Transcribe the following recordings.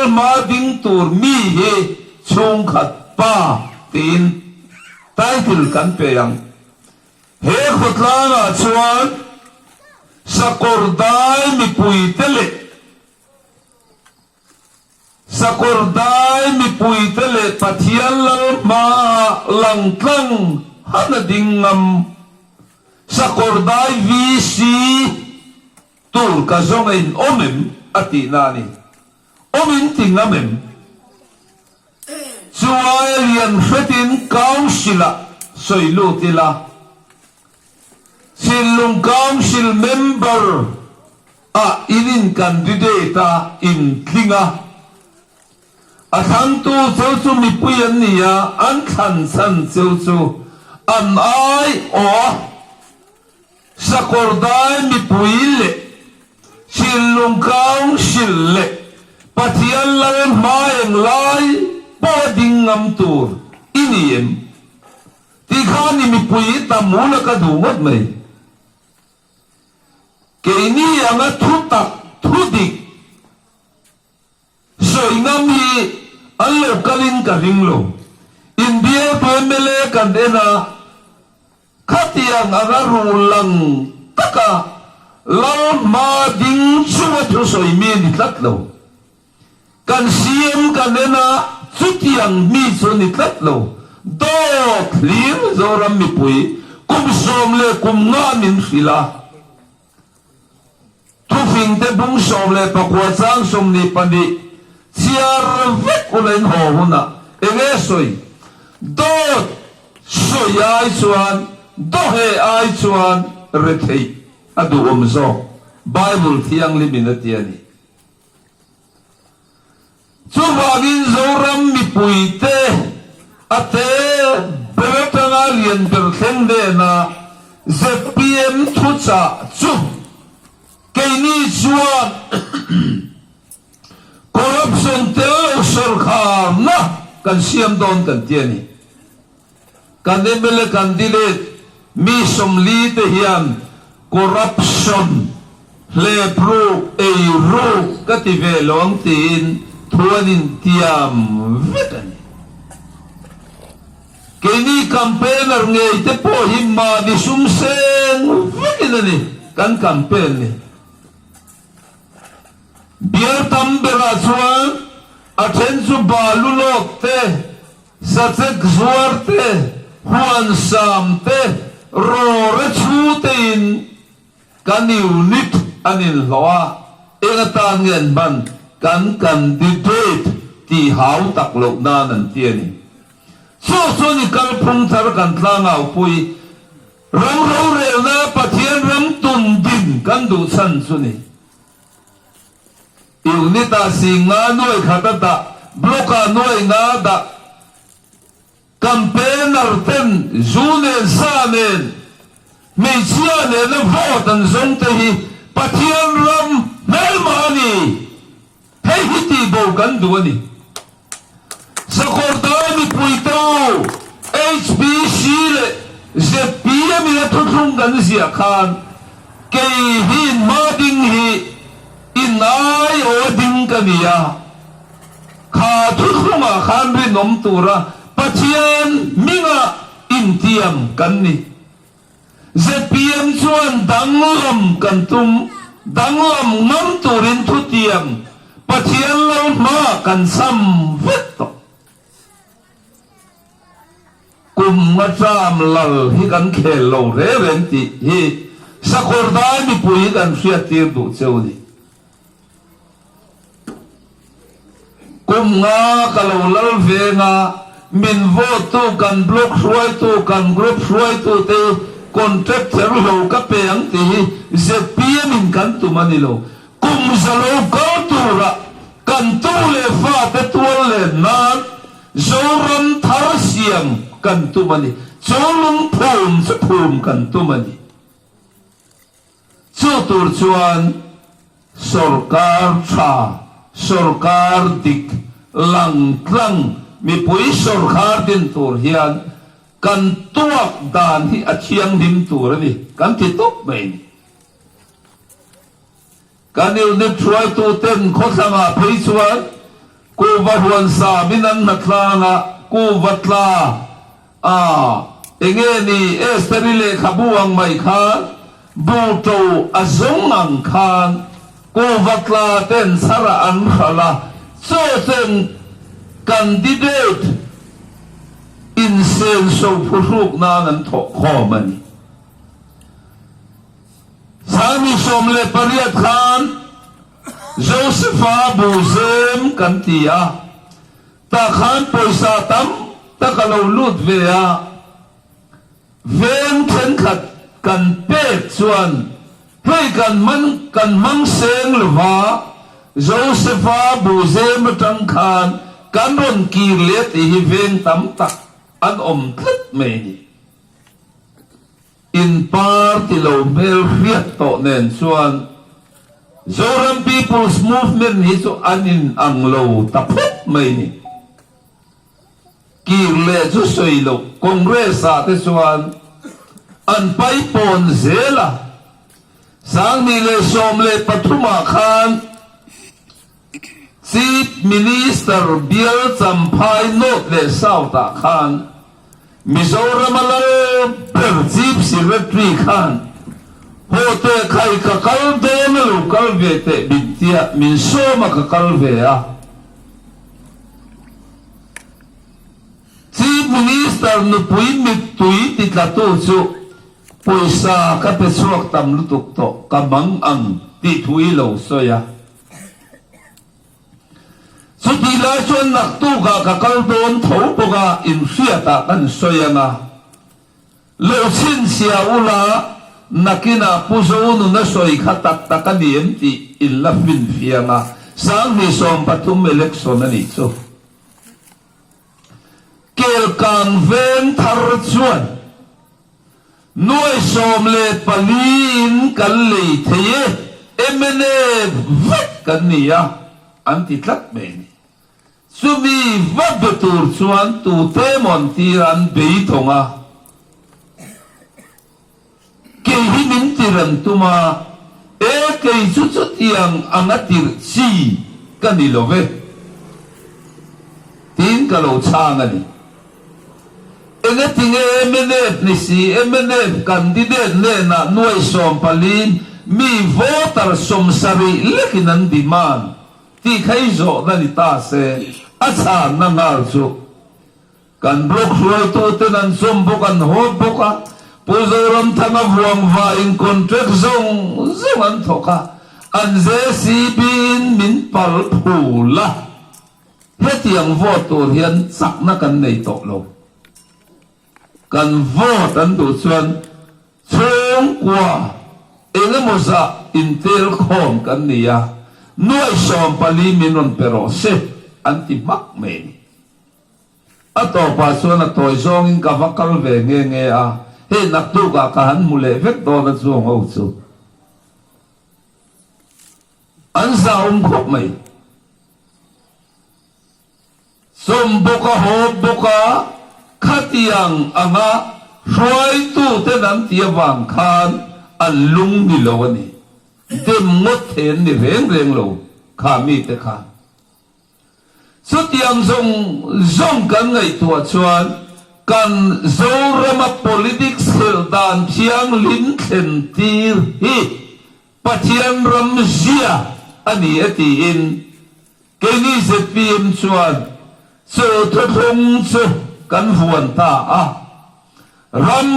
ma ding tur mi he chung khat pa tin title kan pe yang he khutla chuan sakordai mi pui tele sakordai mi pui tele pathian lal ma lang tlang hana dingam sakordai vi si tur ka zong in omem ati nani omin tingamem chuai lian fetin councila soilu tila silung council member a inin candidate in tlinga atang tu chu mi puyan niya an khan san chu an ai o sakordai mi puile silung council le pathian lang maeng lai poding ngam tur iniem ti khani mi pui tamuna ka dungot mai ke ni anga thutak thudik soi ngam hi allo kalin ka ringlo india pemele kandena khatiang agarulang taka law ma ding suwa thu soi mi ni tlatlo kan siem kanena chutiang mi so ni tlatlo do clear zoram mi pui kum som le kum nga min fila tu fin te bung som le pakwa chang som ni pani chiar vek ulen ho huna enge soi do soi ai chuan do he ai chuan rethei adu omzo bible thiang limin atiani chuwagin zoram mi pui te ate beretanga lian bertheng de na zpm thucha chu keini chuan corruption te sarkar na kan siam don kan tiani kan emele candidate mi somli te hian corruption le pro e ro kative long tin thuanin tiam vetani kini campaigner ngei te po himma ni sumsen vekinani kan campaign ni biar tambera chuan athen chu balulok te sachek zuar te huan sam te ro re chu te in kan unit anil lawa engatan ngen ban kan candidate ti hau tak lo na nan tiani so ni kalphung thar kan tlanga pui ram ro re na pathian ram tum din kan du san suni unita singa noi khatata bloka noi nga da campaigner ten zunen sanen meisiane na vote an zong te hi pathian ram melmani hei hiti bo kan duani sakordai mi puito HBC le zpm ya thuthung kan sia khan ke hin mading hi inai oding kania kha thuthunga khan ri nom tura pathian minga intiam kan ni zpm chuan danglam kan tum danglam ngam turin thutiam pathian lo ma kan sam vetto kum ngacham lal hi kan khel lo re renti hi sakordai mi pui kan sia tir du cheuni kum nga kalau lal venga min vote tu kan block ruai tu kan group ruai tu te contractor lo ka peang ti zpm in kan tu manilo kum zalo ka tura kan tu le fa te tual le nan zoram thar siam kan tu mani cholung phum kan tu mani chu tur chuan sarkar tha sarkar dik lang tlang mi pui sarkar din tur hian kan tuak dan hi achiang dim tur ni kan ti tok mai kan il ne try to ten khosanga phei chuan ku va huan sa minan na tla nga ku vatla enge ni esterile khabuang mai khan buto azong ang khan ku vatla ten sara an khala so ten candidate in sen so phuruk na nan tho khoman sami somle pariat khan Josepha buzem kantia ta khan poisa tam ta kalau lut vea ven then khat kan pek chuan hei kan mang seng lwa Josepha buzem tang khan kan ron ki let hi ven tam tak an tlet me in party lo mel riat to nen chuan Zoram People's Movement hiso anin ang lo tapot may ni kirle su soilo kongresa te suan an paipon zela sang nile somle patruma khan Chief Minister Bill Champai not le sauta khan Mizoram alal Chief Secretary khan hote kai kakal de lu kalve te bintia min soma kakalve Chief Minister no puimit tui titlatu su poisa ka pesuak tam lutuk to kamang ang ti tui lo soya so tila chuan naktu ka kakal don thau poga in siata kan soya nga lo sin sia ula nakina puso no na soy khatak takaniem ti ilafin fianga sang ni som patum election na nito kel kan ven thar chuan noi som le palin kal le theye emene vet kania anti tlat me sumi vabetur chuan tu temon tiran beitonga himin tiran tuma kay susut yang angatir si kanilove tin kalau changani engating emenep ni si emenep candidate ne na nuay som palin mi voter som sari lekinan demand ti kaizo na nitase asa nangalso kan blok suay to tenan som bukan hoboka Puzoram tanga buang va in contract zong an thoka anze sibin min pal phula heti ang vote hian sak na kan nei to lo kan vote an tu chuan chung kwa engamosa intel khom kan nia noi som pali minon pero se anti mak me ato pa chuan a toy zong in ka vakal ve nge he naktu ka kahan mule vek do na chuang ho chu an zaum khop mai som boka ho boka khatiang anga roi tu te nan tia wang khan an lung ni lo ni te mot hen ni reng lo kha mi te kha sutiang zong kan ngai tua chuan kan zorama politics dan chiang lin thlen tir hi pathian ram zia ani ati in keni zpm chuan so thong chu kan huan ta ram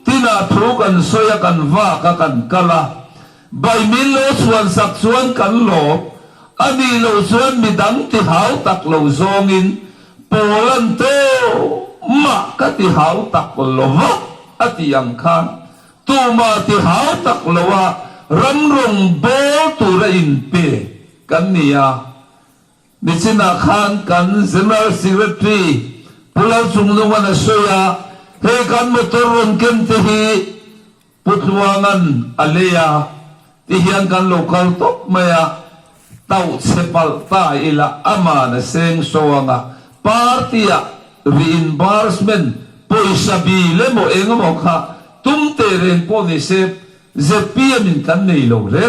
tina thu kan soya kan va ka kan kala bai min lo chuan sak chuan kan lo ani lo chuan midang ti hau tak lo zongin polan to ma kati hau tak lova ati yang khan tu ma ti hau tak lova ram rong bo tu ra in pe kan nia nisina khan kan general secretary pulau sungnu wana soya he kan motor ron ken te hi putluangan alea ti hian kan local tok maya tau sepal ta ila ama na seng soanga partia reimbursement poisa bile mo enga mo kha tum te ren po ni se zpm in kan nei lo re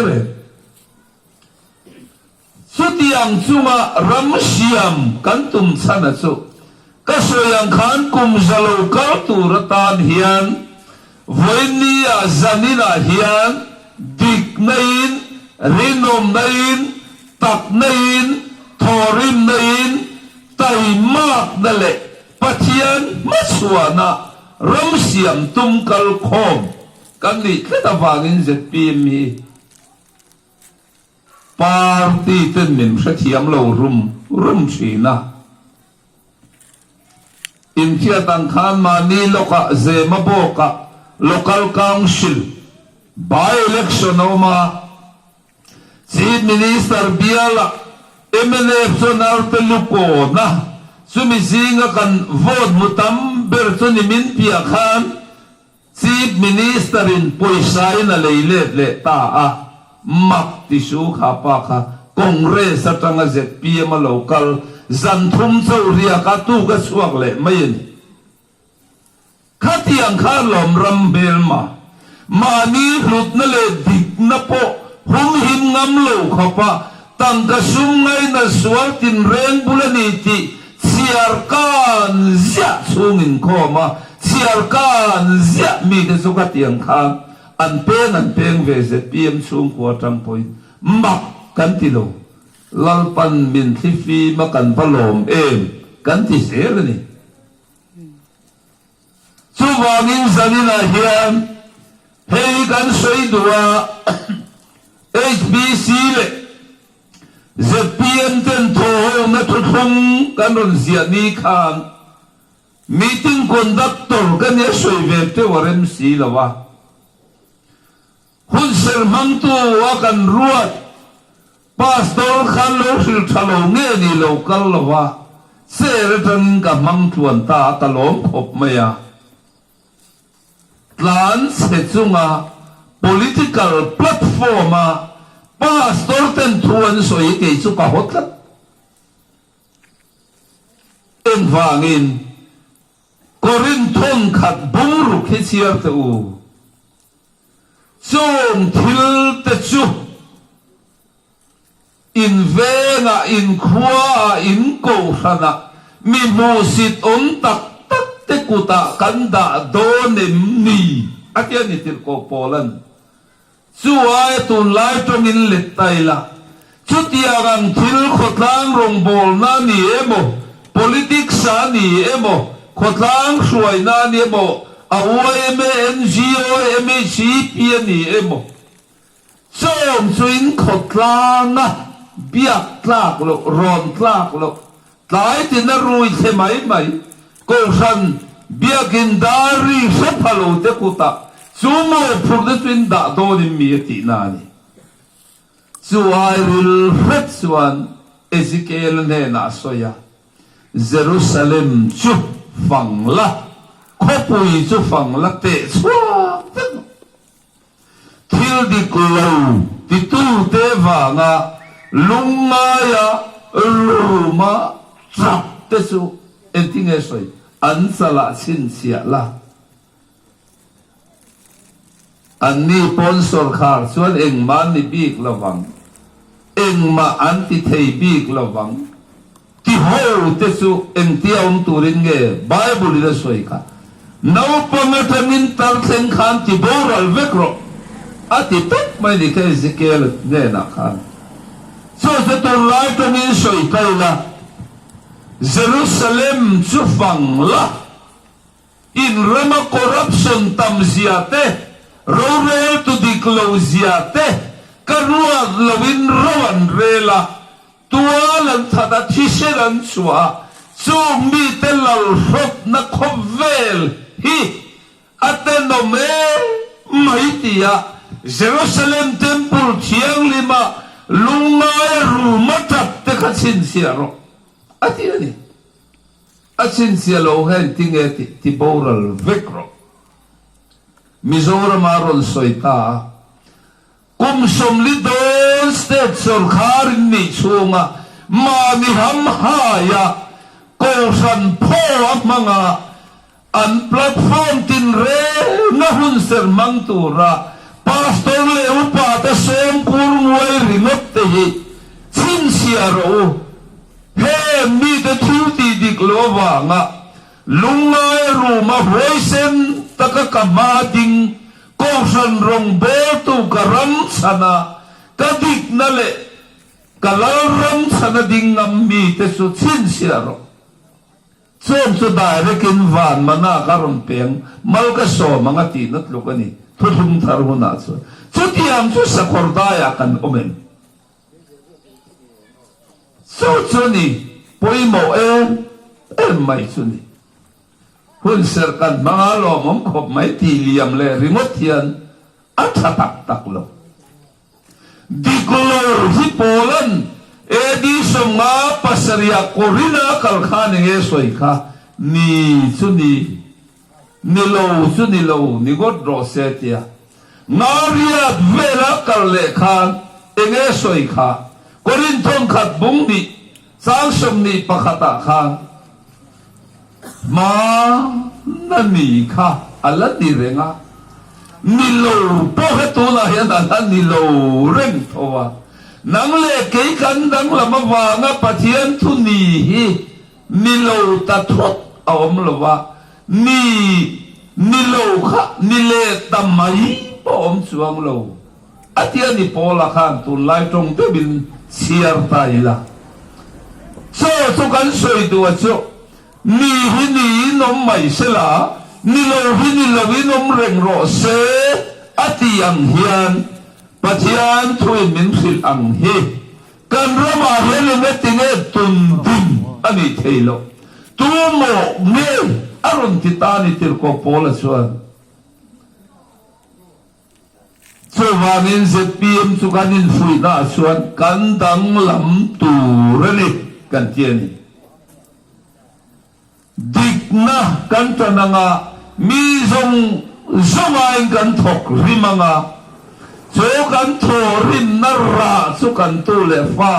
Sutiang chunga ram siam kan tum chana chu ka soyang khan kum zalo kal turatan hian voinia zanina hian dik nain rinom nain tak nain thorim nain taimak dale pathian maswana ram siam tum kal khom kan ni theta wangin ZPM hi party ten min thiam lo rum china in kia tang khan mani loka zema boka local council by election oma chief minister biala MLF sonar teluko na sumisinga kan vote mutam bertoni min pia khan chief minister in poisai na leile le ta a mak tisu khapa kha congress atanga ZPM local zanthum chauria ka tu ka suak le mayin khatiang kha lom ram belma mani hlut na le dik na po hum him ngam lo khapa tang ka sum ngai na sual tin reng bulani ti siarkan zia sungin khoma siarkan zia mi de sukatiang kha an peng ve ZPM sung kwa tang point mak kan ti lo lalpan min thifi ma kan valom kan ti sel ni chuwangin zanina hian hei kan soi dua HBC le ZPM ten tho na thuthum kan ron zia ni khan meeting conductor kan ya soi ve te warem si lawa hun sermang tu akan ruat pastor khan lo sil thalo nge ni local lawa seretan ka mang tuan ta talom khop maya tlan se chunga political platform pastor ten thuan soi ke chu ka hotla en wangin korinthon khat bumru ke chiar te u chung thil te chu in venga in khua in ko sana mi musit on tak tak te kuta kanda donem ni atia ni til ko polan chuai tun lai tong in letaila chutiagang thil khotlang rong bol na ni emo politics sa ni emo khotlang suai na ni emo awame NGO MHP ni emo som suin khotlang na biak tlak lo ron tlak lo tlai tin na rui se mai ko san biakin dari sapalo te kuta sumo phurde twin da do ni mi ti na ni so I will fret one Ezekiel ne na soya Jerusalem chu fangla khopui chu fangla te chua thil di kulo ti tu te wanga lungaya ruma trap te chu enting e soi an sala sin sia la an ni sponsor khar chuan eng man ni bik lawang eng ma anti thei bik lawang ti ho te chu eng tiaum turin nge bible le soi ka no pametamin tar sen khan ti boral vekro ati pet mai ni ke Ezekiel ne na khan so se to lai to min soi kaila Jerusalem chu fangla in rama corruption tam ziate rore to diklo ziate karua lawin rawan rela tualan thada thiseran chua chumi telal rop na khovel hi atenome maitia Jerusalem temple thiang lima lungai rumatat te khatsin siaro ati ani atsin sialo hen tinge ti boral vekro Mizoram aron soita kum somli don state sarkar ni chunga mami ham haya kosan po mga an platform tin re na hun sermang tura pastor le upa ta sem kurwai rinot te hi sin sia ro he mi te thu ti dik lo wa nga lungai ru ma voisen takakama ding kongsan rong bo tu karam sana kadik na le kalaram sana ding ngam mi te su sin sia ro som su direct in van mana karon peng mal ka so mga tinat lo kani thum thar ho na so tiam su sa kordaya kan omen so ni poi mo mai suni hun serkan mga lomom kop mai tiliam le remote yan at hatak lo dikolor hi polan edi songa pasaria korina kalkhan nge soika ni suni nilo ni god rosetia ngaria vela kalle khan enge soika korin thon khat bung ni sang som ni pakhata khan ma nani kha ala ni renga nilo po hetu na hian ala nilo reng thowa nang le ke kan dang lama wa nga pathian thu ni hi nilo ta thot awm lowa nilo kha nile tamai om chuang lo atia ni pola khan tu lai tong te bin siar ta ila so kan soi tu acho ni hi ni nom mai sela ni lo hi ni lo vi nom reng ro se ati ang hian pathian thuin min sil ang hi kan rama hele me tinge tun din ani theilo tu mo ne arun titani tir ko pola chuan so vanin ZPM su kanin fui na chuan kan dang lam tu rani kan tiani dikna kan tananga mi zong ai kan thok rimanga so kan tho rim na ra su kan tu le fa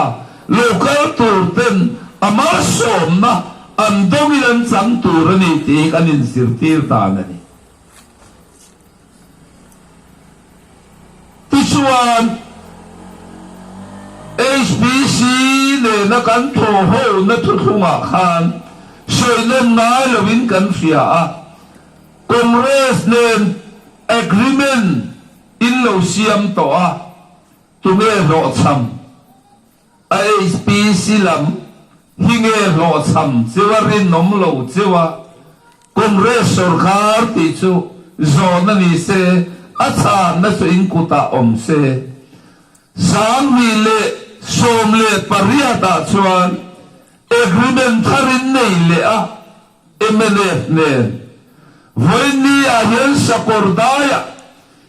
local tur ten amal som na andomilan sang tu rani ti kanin sirtir ta nani Tuan HBC ne na kan tho ho na thu thunga khan soi nem nai lovin kan fia Congress ne agreement in lo siam to tu me ro cham HBC lam hinge ro cham sewarin nom lo chewa Congress sarkar ti chu zona ni se acha na so inkuta omse sammi le somle pariata chuan agreement tharin nei le MLF ne voini a hian sakordaya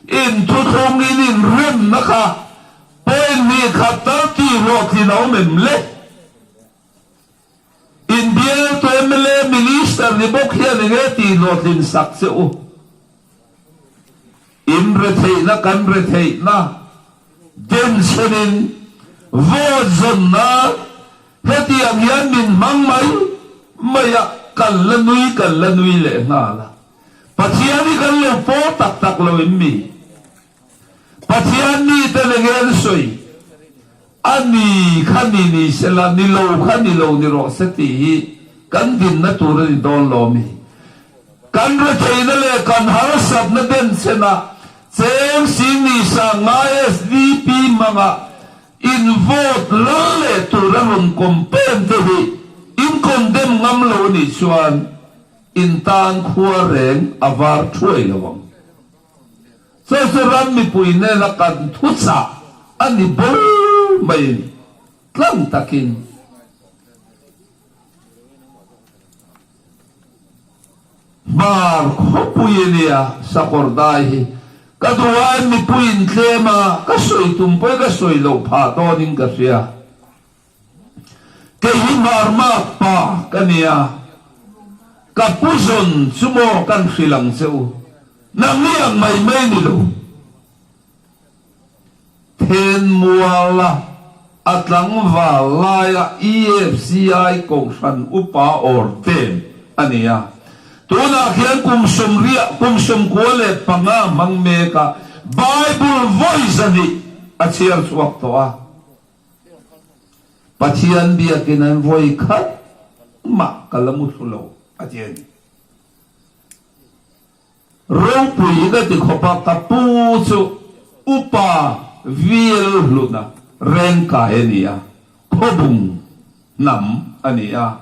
in thuthong in rem naka pen mi khatar ti roti no mem le in biel to MLA minister ni bok hian nge ti notin sakse imrethei na kan rethei na tensionin vozon na heti ang yan min mangmay maya kallanui le ngala pathiani kalle po tak lo immi pathiani telegen soi ani khani ni sela nilo khani lo ni ro seti kan din na tur ni don lo mi kan rethei na le kan har sab na den sena Sem sini sanga SDP mga in vote lale to ramon compente in condemn ngamlo ni chuan in tan khuareng avar thuai lawang so ram mi puine la kan thusa ani bol mai tlang takin bar khopuyelia sakordai kaduan mi puin tlema kasoy tumpoy kasoy lo pha toning kasya kay marma pa kaniya kapuzon sumo kan silang seu nangiyang may nilo ten muala at lang valaya EFCI kongsan upa orten aniya tuna kian kumsum kuale panga mangmeka Bible voice ani at siyar suwak to Pathian biakin an voi khat ma kalamut lo ajen rong pui ga ti khopa kapu chu upa vil luna renka enia khobung nam ania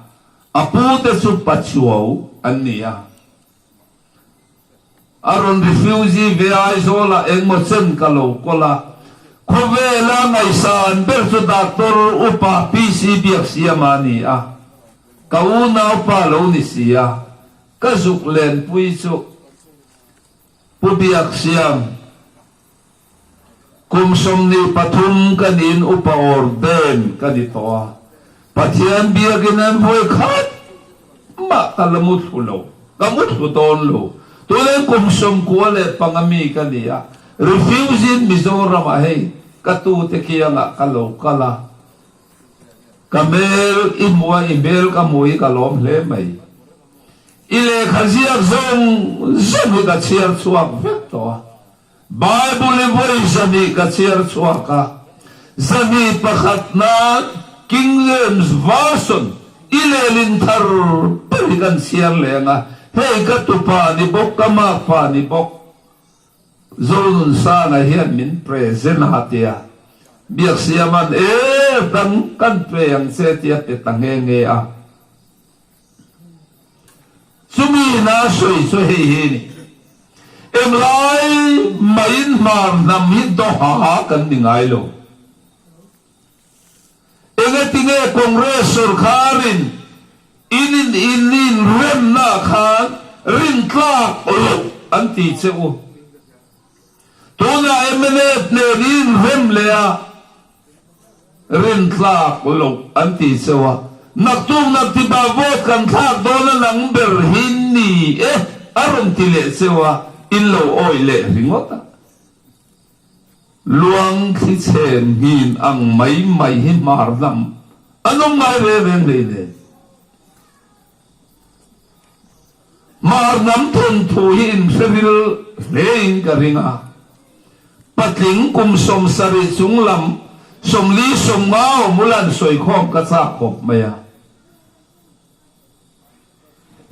apu te su pachuau ania aron refugee ve ai zola engmo chen kalo kola khovela ngai san ber su doctor upa pc biak siamani a kauna upa lo ni sia kazuk len pui chu pubiak siam kumsom ni pathum kanin upa orden kanitoa Pathian biakin an voi khat ma kalamut hulo kamut huton lo tulen kumsom kuale pangami kania refusing Mizoram ahe katu te kianga kalo kala kamel imwa ibel kamui kalom le mai ile khaziak zong zemi ka chiar chuak vekto Bible voi zemi ka chiar chuaka zemi pakhat na King James Version ilelin thar parikan siar lenga hei katupa ni bok kama pa ni bok zolun sa na hian min present hatia biak siaman dan kan pe yang setia te tange a sumi na soi so hei ni em lai main mar nam hi do ha kan dingai lo tinge kongres surkarin inin rem na khan rin tlak olo anti cheu tuna emenet ne rin rem lea rin tlak olo anti chewa naktum naktiba vot kan thak dona lang ber hinni aron tile chewa inlo oile ringota luang khi chen hin ang mai hi mar nam anong ngai re ne mar nam thun thu hin seril lein ka ringa patling kum som sari chunglam som li som ngao mulan soi khom ka cha khop maya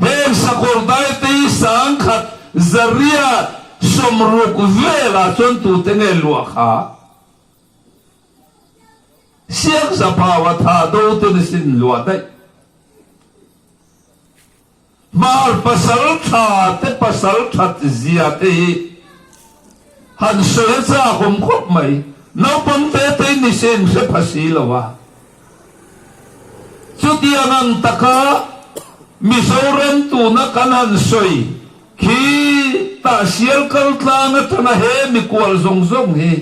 hem sakor dai te sang khat zaria som ruk vela chon tu tenge lua kha siang sapawa tha do te sin lua dai mar pasal tha te pasal that zia te han se cha hom khop mai no pam te ni sen se phasi lawa chu tiangan taka Mizoram tu na kanan soi khi ta sial kal tlang thana he mi kwal zong zong he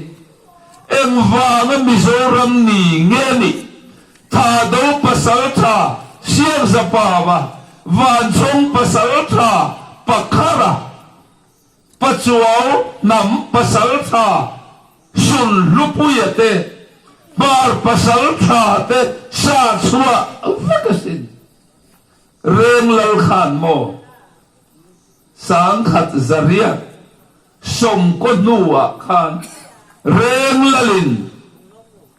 eng wa Mizoram ni nge ni tha do pasal tha sial zapawa van chong pasal tha pakhara pachuao nam pasal tha sun lupuyate bar pasal tha te sa chua vakasin reng lal khan mo sang khat zaria som ko nuwa khan reng lalin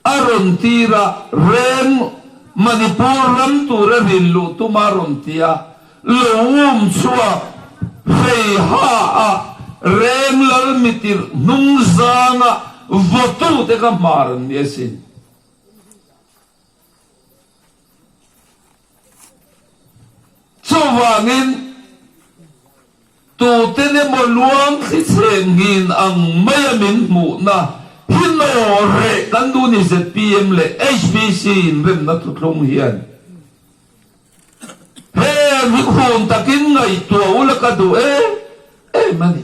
aron tira reng Manipur ram tura rillu tumaron tia lowum chua fei ha a reng lal mitir nung zanga votu te ka maran yesin wangin tu tene mo luang khi chengin ang mayamin mu na hinore kan du ni ZPM le HBC in rem na tutlong hian he mi khon takin ngai to ula ka du mani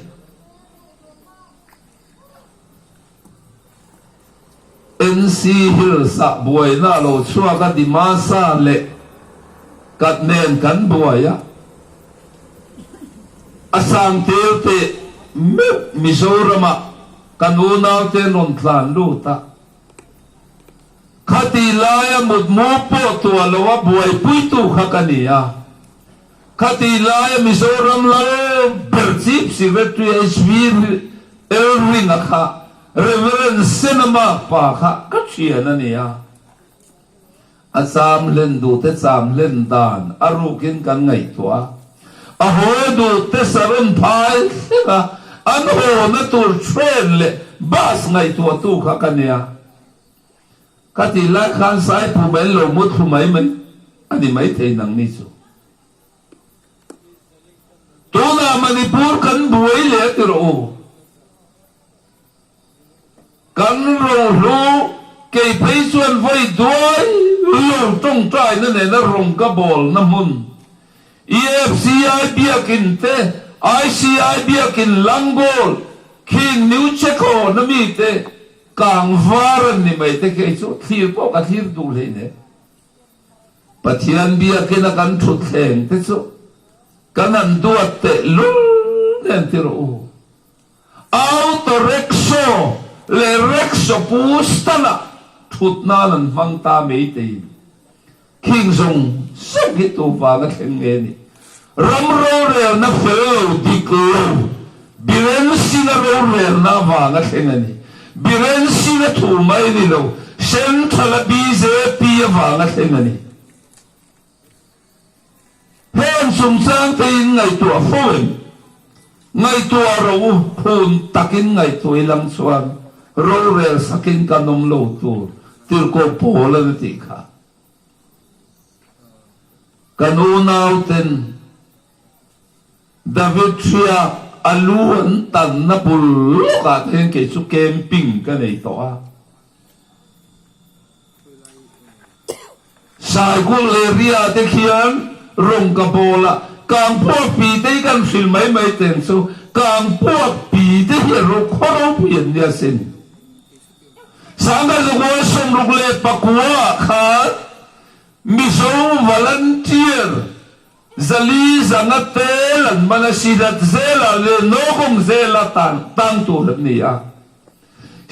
NC Hill sa buai na lo chua ka di masa le kat nen kan buaya asang te Mizoram kanunaw te non tlan luta khati laya mud mo po tu alawa buai puitu khakania khati laya Mizoram la berchip secretary HV Elwin akha Reverend Cinema pa kha kachia na niya a sam len du te sam len dan arukin kan ngai tua a ho du te saron phai an ho na tur train le bus ngai tua tu kha kania kati la khan sai pu ben lo mut pu mai mai ani mai the nang ni chu tu na Manipur kan buai le ti ro kan ro lu ke phei chuan voi duai lo tong trai na ne na rong ka bol na mun EFCI biakin te ICI biakin langgol king new cheko na mi te kang varan ni mai te ke chu thir po ka thir du le ne pathian biakin a kan thut thleng te chu kanan duat te lul nen ti ro auto rexo le rexo pustana thut na lan mang ta mei te king zong song ki tu va ga theng nge ni ram ro re na fel diklo biren sina ro re na va ga theng ni biren sina thu mai ni lo sen thala bi ze pi va ga theng ni hen sum sang te ngai tu a phoi ngai tu a ro phun takin ngai tu ilang chuan ro re sakin kanom lo tu tir ko pola ni ti kha kanunaw ten David Tria aluan tan na pulo ka ten kay su camping ka na ito sa kung area te kiyan rong ka bola kang po pite kan filmay may tenso kang po pite hero koro piyan niya sin sanga luwa sumrugle pakwa ka miso volunteer zali zangatel an manasidat zela le nokong zela tang tulad niya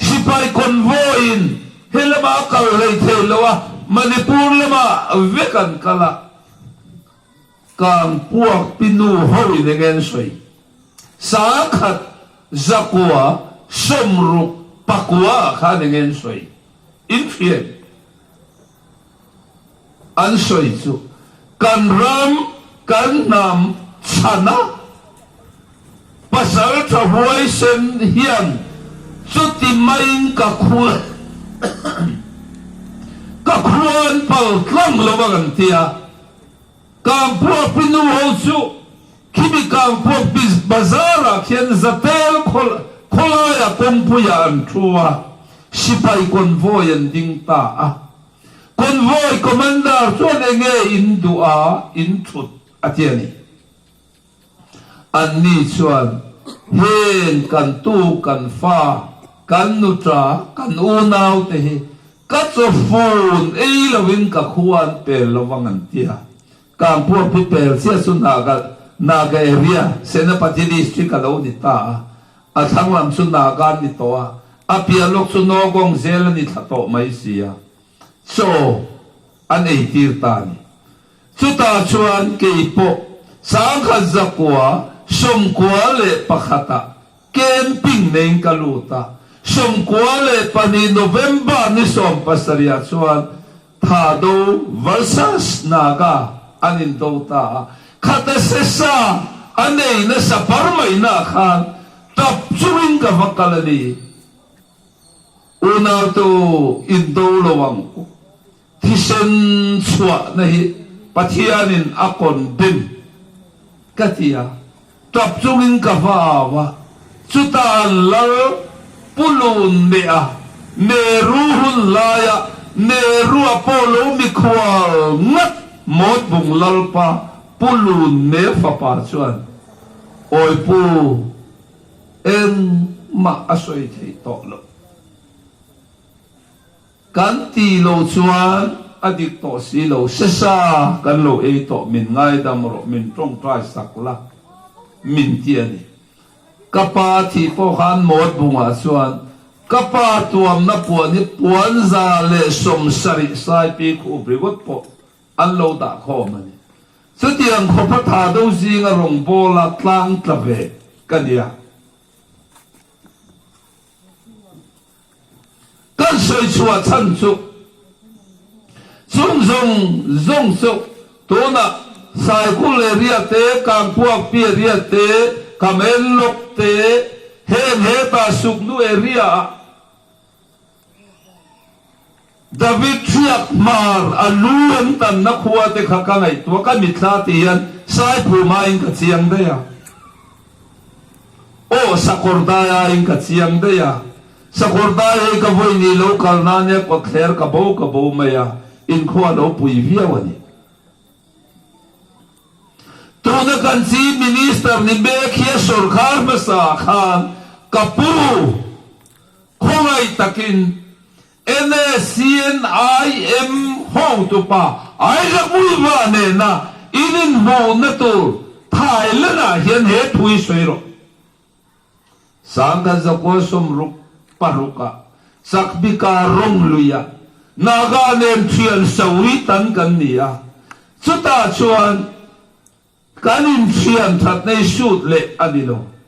sipay konvoyin hilama kalay telawa Manipur lama vekan kala kang puak pinuhoy dengan soy sakat zakwa somruk pakwa ka dengan soy infien an soy su kan ram kan nam chana pasal trahuay sen hiyan suti main kakhuan kakhuan pal klang lawangan tiya kampo pinuho su kimi kampo bis bazara kien zatel kolaya kompuya antuwa sipay konvoyan ding taa konvoy komandar tuan enge indua intut atiani anni chuan hen kan tu kan fa kan nutra kan unaw te katso phone ei lawin ka khuan pel lawangan tia kampo people sia sunaga naga area senapati district alo ni ta athanglam sunaga ni to apia lok sunogong zel ni thato mai sia so anei tirtani chuta chuan keipo sangkha zakwa somkwa le pakhata camping nen kaluta somkwa le pani November ni som pasaria chuan thado versus naga anin dota khata sesa anei na sapar mai na khan tap chuin ka vakalani una to indo lowang tisen chua nahi pathianin akon dim katia tap chuin ka vawa chuta lal pulun mea neruhun laya neru apolo mikwal ngat mot bung lalpa pulun ne fapa chuan oi pu en ma asoi thei to lo kan ti lo chuan adik to si lo sesa kan lo e to min ngai dam ro min trong trai sakla min tiani kapa thi po khan mot bunga chuan kapa tuam na puani puan za le som sari sai pi khu brigot po an lo da kho mani chu tiang kho pha tha do zinga rong bola tlang tlave kania kan soi chua chan chu chung zong so to na sai khu le ria te kang puak pi ria te kamen lok te he ta suk nu area David triak mar aluan tan na khuwa te khaka ngai to ka mitla ti yan sai phu ma in ka chiang de ya o sakordaya in ka chiang de ya sakordaya ka voi ni local na ne ko kher ka bo ma ya in khuwa lo pui via wani to na kan si minister ni be khia sarkar ma sa khan kapu khongai takin NSCNIM hong tu pa ai ra mui ba ne na inin mo na tu thai la na hian he thui soi ro sang ka za ko som ruk paruka sakbika rong luya naga nem thian sawi tan kan nia chuta chuan kanin thian that nei shoot le adilo